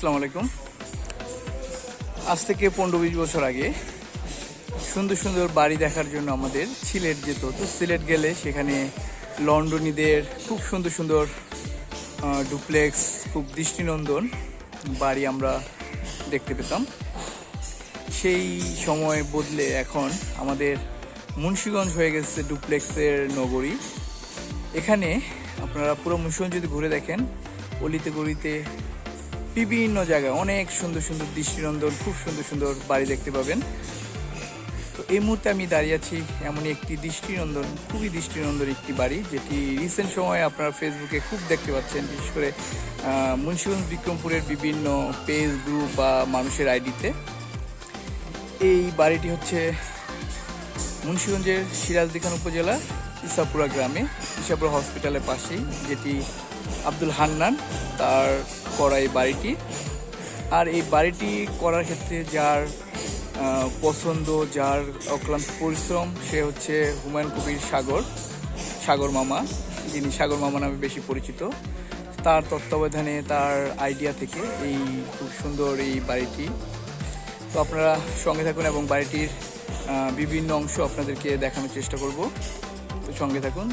আসসালামু আলাইকুম। আজ থেকে 15-20 বছর আগে সুন্দর সুন্দর বাড়ি দেখার জন্য আমাদের সিলেট যেত। তো সিলেট গেলে সেখানে লন্ডনীদের খুব সুন্দর সুন্দর ডুপ্লেক্স, খুব দৃষ্টিনন্দন বাড়ি আমরা দেখতে পেতাম। সেই সময় বদলে এখন আমাদের মুন্সিগঞ্জ হয়ে গেছে ডুপ্লেক্সের নগরী। এখানে আপনারা পুরো মুন্সিগঞ্জ যদি ঘুরে দেখেন, অলিতে গলিতে বিভিন্ন জায়গায় অনেক সুন্দর সুন্দর দৃষ্টিনন্দন খুব সুন্দর সুন্দর বাড়ি দেখতে পাবেন। তো এই মুহূর্তে আমি দাঁড়িয়ে আছি এমনই একটি খুবই দৃষ্টিনন্দন একটি বাড়ি, যেটি রিসেন্ট সময়ে আপনারা ফেসবুকে খুব দেখতে পাচ্ছেন, বিশেষ করে মুন্সিগঞ্জ বিক্রমপুরের বিভিন্ন পেজ, গ্রুপ বা মানুষের আইডিতে। এই বাড়িটি হচ্ছে মুন্সিগঞ্জের সিরাজদিখান উপজেলার ইসাপুরা গ্রামে, ইসাপুরা হসপিটালের পাশেই, যেটি আব্দুল হান্নান তার করা এই বাড়িটি। আর এই বাড়িটি করার ক্ষেত্রে যার পছন্দ, যার অক্লান্ত পরিশ্রম, সে হচ্ছে হুমায়ুন কবির সাগর মামা, যিনি সাগর মামা নামে বেশি পরিচিত। তার তত্ত্বাবধানে, তার আইডিয়া থেকে এই খুব সুন্দর এই বাড়িটি। তো আপনারা সঙ্গে থাকুন এবং বাড়িটির বিভিন্ন অংশ আপনাদেরকে দেখানোর চেষ্টা করব। তো সঙ্গে থাকুন।